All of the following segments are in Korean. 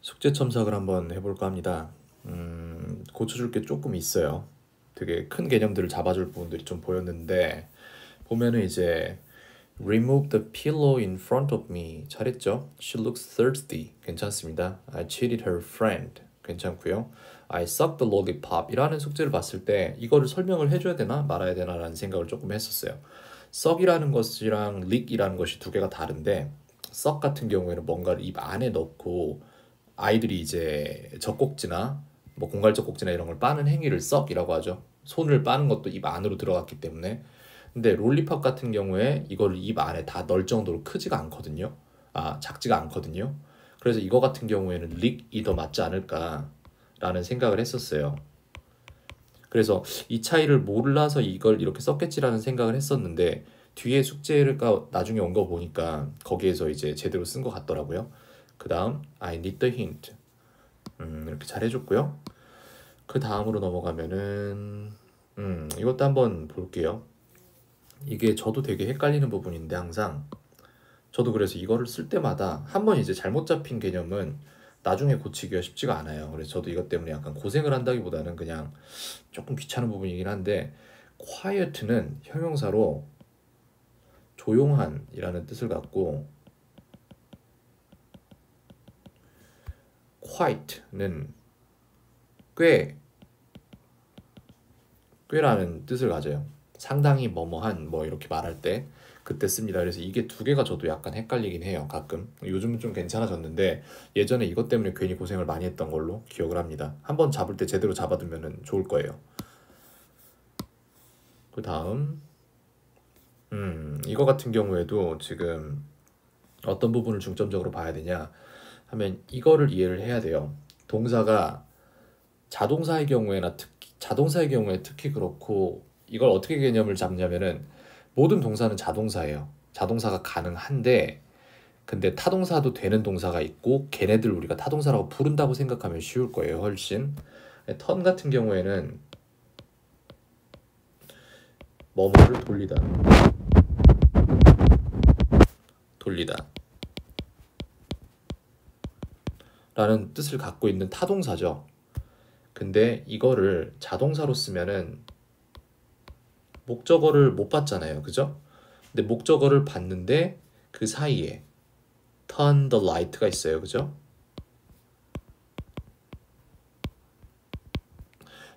숙제 첨삭을 한번 해볼까 합니다. 고쳐줄 게 조금 있어요. 되게 큰 개념들을 잡아줄 부분들이 좀 보였는데 보면은 이제 Remove the pillow in front of me 잘했죠? She looks thirsty 괜찮습니다. I cheated her friend 괜찮고요. I sucked the lollipop 이라는 숙제를 봤을 때 이거를 설명을 해줘야 되나 말아야 되나 라는 생각을 조금 했었어요. suck이라는 것이랑 lick이라는 것이 두 개가 다른데 suck 같은 경우에는 뭔가를 입 안에 넣고 아이들이 이제 젖꼭지나 뭐 공갈젖꼭지나 이런 걸 빠는 행위를 썩이라고 하죠. 손을 빠는 것도 입 안으로 들어갔기 때문에. 근데 롤리팝 같은 경우에 이거를 입 안에 다 넣을 정도로 크지가 않거든요. 작지가 않거든요. 그래서 이거 같은 경우에는 릭이 더 맞지 않을까라는 생각을 했었어요. 그래서 이 차이를 몰라서 이걸 이렇게 썼겠지라는 생각을 했었는데 뒤에 숙제가 나중에 온 거 보니까 거기에서 이제 제대로 쓴 것 같더라고요. 그 다음 I need the hint 이렇게 잘 해줬고요. 그 다음으로 넘어가면은 이것도 한번 볼게요. 이게 저도 되게 헷갈리는 부분인데 항상 저도 그래서 이거를 쓸 때마다 한번 이제 잘못 잡힌 개념은 나중에 고치기가 쉽지가 않아요. 그래서 저도 이것 때문에 약간 고생을 한다기보다는 그냥 조금 귀찮은 부분이긴 한데 quiet는 형용사로 조용한이라는 뜻을 갖고 quiet는 꽤 꽤라는 뜻을 가져요. 상당히 뭐뭐한 뭐 이렇게 말할 때 그때 씁니다. 그래서 이게 두 개가 저도 약간 헷갈리긴 해요. 가끔. 요즘은 좀 괜찮아졌는데 예전에 이것 때문에 괜히 고생을 많이 했던 걸로 기억을 합니다. 한번 잡을 때 제대로 잡아두면 좋을 거예요. 그 다음 이거 같은 경우에도 지금 어떤 부분을 중점적으로 봐야 되냐 하면 이거를 이해를 해야 돼요. 동사가 자동사의 경우에 특히 그렇고 이걸 어떻게 개념을 잡냐면은 모든 동사는 자동사예요. 자동사가 가능한데 근데 타동사도 되는 동사가 있고 걔네들 우리가 타동사라고 부른다고 생각하면 쉬울 거예요. 훨씬. 턴 같은 경우에는 뭐뭐를 돌리다. 돌리다. 라는 뜻을 갖고 있는 타동사죠. 근데 이거를 자동사로 쓰면은 목적어를 못 받잖아요. 그죠? 근데 목적어를 받는데 그 사이에 turn the light가 있어요. 그죠?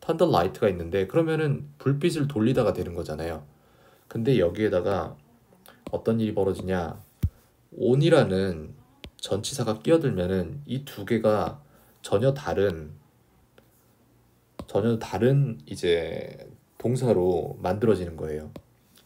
turn the light가 있는데 그러면은 불빛을 돌리다가 되는 거잖아요. 근데 여기에다가 어떤 일이 벌어지냐? on이라는 전치사가 끼어들면은 이 두 개가 전혀 다른 이제 동사로 만들어지는 거예요.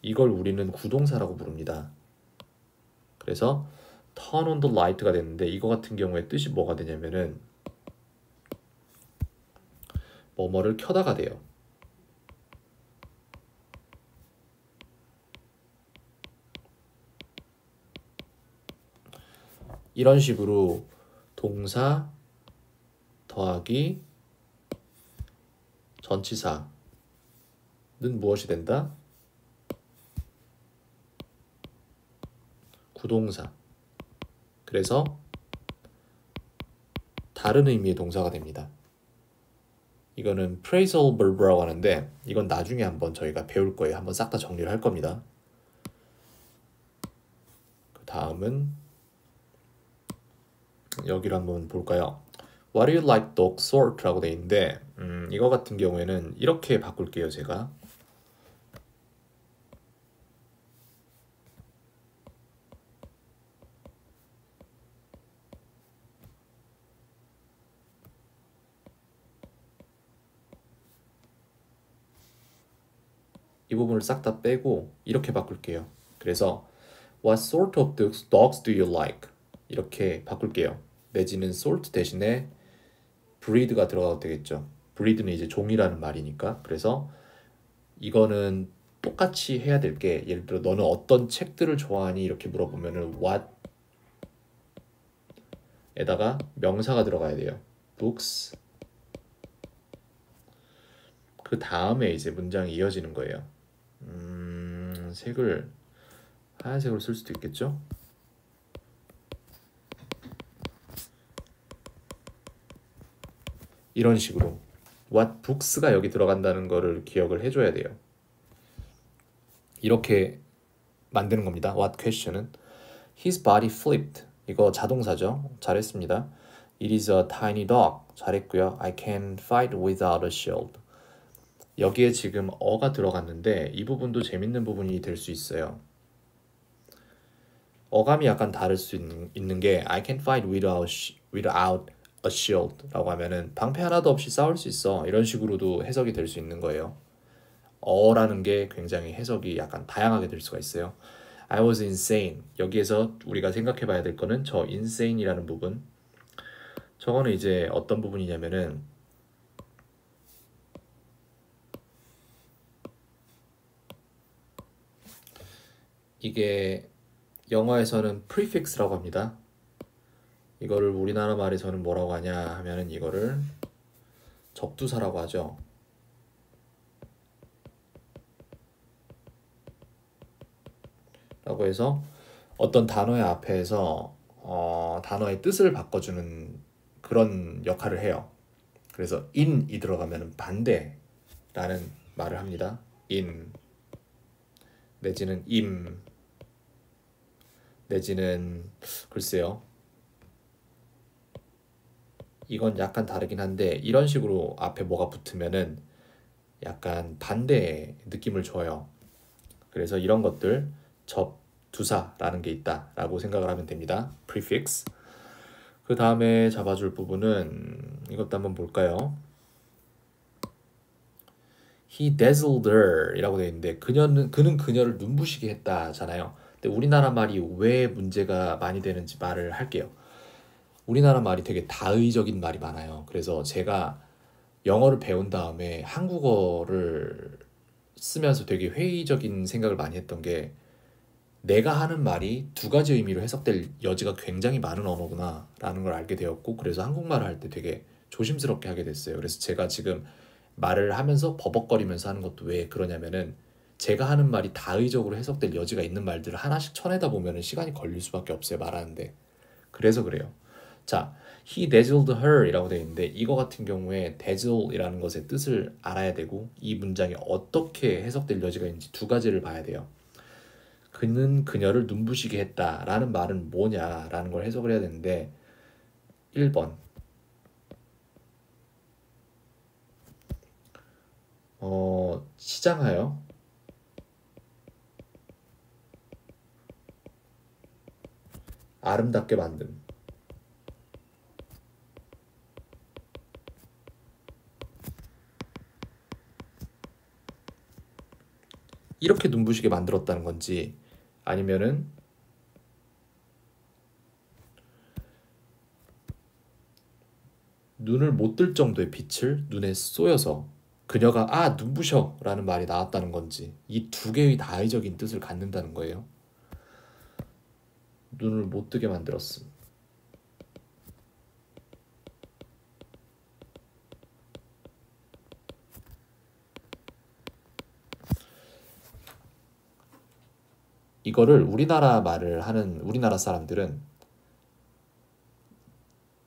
이걸 우리는 구동사라고 부릅니다. 그래서 turn on the light가 됐는데 이거 같은 경우에 뜻이 뭐가 되냐면은 뭐뭐를 켜다가 돼요. 이런 식으로 동사 더하기 전치사는 무엇이 된다? 구동사. 그래서 다른 의미의 동사가 됩니다. 이거는 phrasal verb라고 하는데 이건 나중에 한번 저희가 배울 거예요. 한번 싹 다 정리를 할 겁니다. 그 다음은 여기를 한번 볼까요? What do you like dog sort라고 돼 있는데 이거 같은 경우에는 이렇게 바꿀게요. 제가 이 부분을 싹 다 빼고 이렇게 바꿀게요. 그래서 What sort of dogs do you like? 이렇게 바꿀게요. 내지는 sort 대신에 breed가 들어가도 되겠죠. breed는 이제 종이라는 말이니까. 그래서 이거는 똑같이 해야 될 게 예를 들어 너는 어떤 책들을 좋아하니? 이렇게 물어보면은 what에다가 명사가 들어가야 돼요. books. 그 다음에 이제 문장이 이어지는 거예요. 색을 하얀색으로 쓸 수도 있겠죠? 이런 식으로 what books가 여기 들어간다는 거를 기억을 해줘야 돼요. 이렇게 만드는 겁니다. what question은 his body flipped. 이거 자동사죠. 잘했습니다. It is a tiny dog. 잘했고요. I can fight without a shield. 여기에 지금 어가 들어갔는데 이 부분도 재밌는 부분이 될 수 있어요. 어감이 약간 다를 수 있는 게 I can fight without a shield 라고 하면은 방패 하나도 없이 싸울 수 있어. 이런 식으로도 해석이 될 수 있는 거예요. 어라는 게 굉장히 해석이 약간 다양하게 될 수가 있어요. I was insane. 여기에서 우리가 생각해 봐야 될 거는 저 insane이라는 부분. 저거는 이제 어떤 부분이냐면은 이게 영어에서는 prefix라고 합니다. 이거를 우리나라 말에서는 뭐라고 하냐 하면은 이거를 접두사라고 하죠. 라고 해서 어떤 단어의 앞에서 단어의 뜻을 바꿔주는 그런 역할을 해요. 그래서 in이 들어가면 반대라는 말을 합니다. in 내지는 im 내지는 글쎄요. 이건 약간 다르긴 한데 이런 식으로 앞에 뭐가 붙으면은 약간 반대의 느낌을 줘요. 그래서 이런 것들 접두사라는 게 있다라고 생각을 하면 됩니다. prefix. 그 다음에 잡아줄 부분은 이것도 한번 볼까요? He dazzled her 이라고 되어 있는데 그는 그녀를 눈부시게 했다잖아요. 근데 우리나라 말이 왜 문제가 많이 되는지 말을 할게요. 우리나라 말이 되게 다의적인 말이 많아요. 그래서 제가 영어를 배운 다음에 한국어를 쓰면서 되게 회의적인 생각을 많이 했던 게 내가 하는 말이 두 가지 의미로 해석될 여지가 굉장히 많은 언어구나 라는 걸 알게 되었고 그래서 한국말을 할 때 되게 조심스럽게 하게 됐어요. 그래서 제가 지금 말을 하면서 버벅거리면서 하는 것도 왜 그러냐면은 제가 하는 말이 다의적으로 해석될 여지가 있는 말들을 하나씩 쳐내다 보면 시간이 걸릴 수밖에 없어요. 말하는데. 그래서 그래요. 자, he dazzled her 이라고 되어 있는데 이거 같은 경우에 dazzle이라는 것의 뜻을 알아야 되고 이 문장이 어떻게 해석될 여지가 있는지 두 가지를 봐야 돼요. 그는 그녀를 눈부시게 했다라는 말은 뭐냐라는 걸 해석을 해야 되는데 1번 치장하여 아름답게 만든 이렇게 눈부시게 만들었다는 건지 아니면은 눈을 못 뜰 정도의 빛을 눈에 쏘여서 그녀가 눈부셔 라는 말이 나왔다는 건지 이 두 개의 다의적인 뜻을 갖는다는 거예요. 눈을 못 뜨게 만들었음. 이거를 우리나라 말을 하는 우리나라 사람들은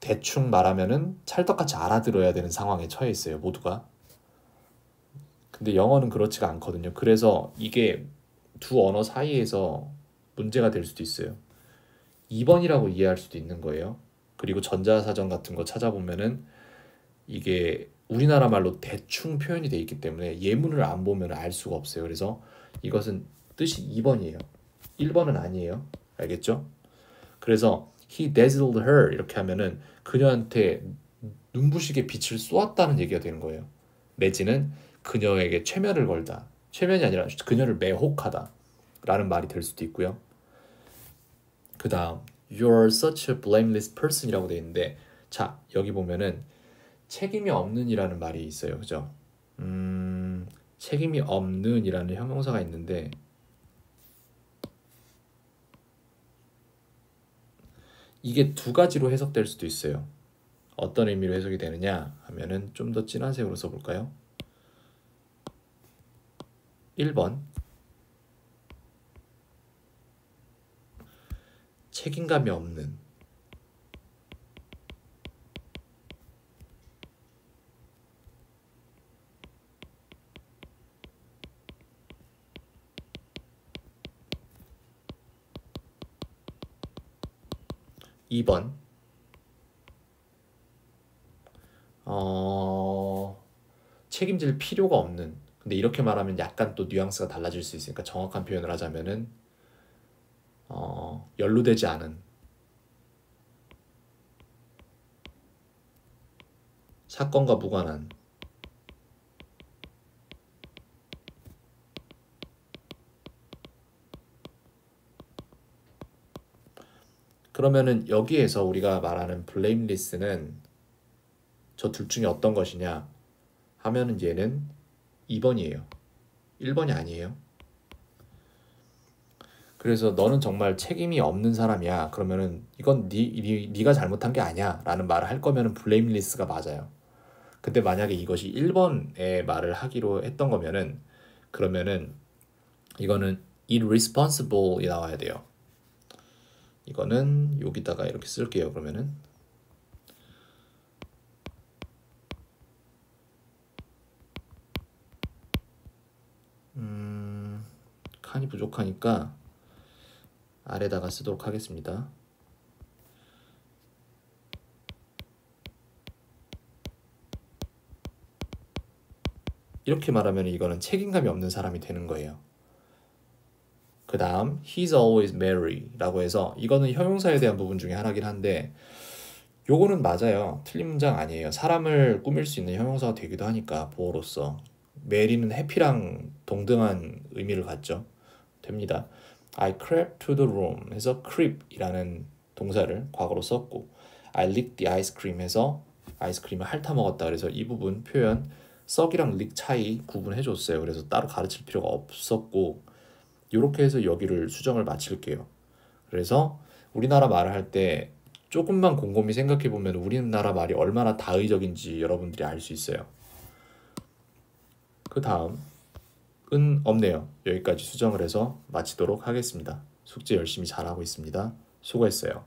대충 말하면은 찰떡같이 알아들어야 되는 상황에 처해 있어요, 모두가. 근데 영어는 그렇지가 않거든요. 그래서 이게 두 언어 사이에서 문제가 될 수도 있어요. 2번이라고 이해할 수도 있는 거예요. 그리고 전자사전 같은 거 찾아보면은 이게 우리나라 말로 대충 표현이 돼 있기 때문에 예문을 안 보면 알 수가 없어요. 그래서 이것은 뜻이 2번이에요. 1번은 아니에요. 알겠죠? 그래서 he dazzled her 이렇게 하면은 그녀한테 눈부시게 빛을 쏘았다는 얘기가 되는 거예요. 내지는 그녀에게 최면을 걸다. 최면이 아니라 그녀를 매혹하다 라는 말이 될 수도 있고요. 그 다음 You're such a blameless person 이라고 되어 있는데 자 여기 보면은 책임이 없는 이라는 말이 있어요. 그죠? 책임이 없는 이라는 형용사가 있는데 이게 두 가지로 해석될 수도 있어요. 어떤 의미로 해석이 되느냐 하면은 좀 더 진한 색으로 써볼까요? 1번 책임감이 없는 2번. 책임질 필요가 없는. 근데 이렇게 말하면 약간 또 뉘앙스가 달라질 수 있으니까 정확한 표현을 하자면은 연루되지 않은, 사건과 무관한. 그러면은 여기에서 우리가 말하는 blameless는 저 둘 중에 어떤 것이냐 하면은 얘는 2번이에요. 1번이 아니에요. 그래서 너는 정말 책임이 없는 사람이야. 그러면은 이건 네가 잘못한 게 아니야 라는 말을 할 거면은 blameless가 맞아요. 근데 만약에 이것이 1번의 말을 하기로 했던 거면은 그러면은 이거는 irresponsible이 나와야 돼요. 이거는 여기다가 이렇게 쓸게요. 그러면은 칸이 부족하니까 아래다가 쓰도록 하겠습니다. 이렇게 말하면 이거는 책임감이 없는 사람이 되는 거예요. 그 다음 he's always merry 라고 해서 이거는 형용사에 대한 부분 중에 하나긴 한데 요거는 맞아요. 틀린 문장 아니에요. 사람을 꾸밀 수 있는 형용사가 되기도 하니까 보어로서. merry는 해피랑 동등한 의미를 갖죠. 됩니다. I crept to the room 해서 creep이라는 동사를 과거로 썼고 I licked the ice cream 해서 아이스크림을 핥아 먹었다. 그래서 이 부분 표현 썩이랑 lick 차이 구분해 줬어요. 그래서 따로 가르칠 필요가 없었고 이렇게 해서 여기를 수정을 마칠게요. 그래서 우리나라 말을 할 때 조금만 곰곰이 생각해 보면 우리나라 말이 얼마나 다의적인지 여러분들이 알 수 있어요. 그 다음 은 없네요. 여기까지 수정을 해서 마치도록 하겠습니다. 숙제 열심히 잘하고 있습니다. 수고했어요.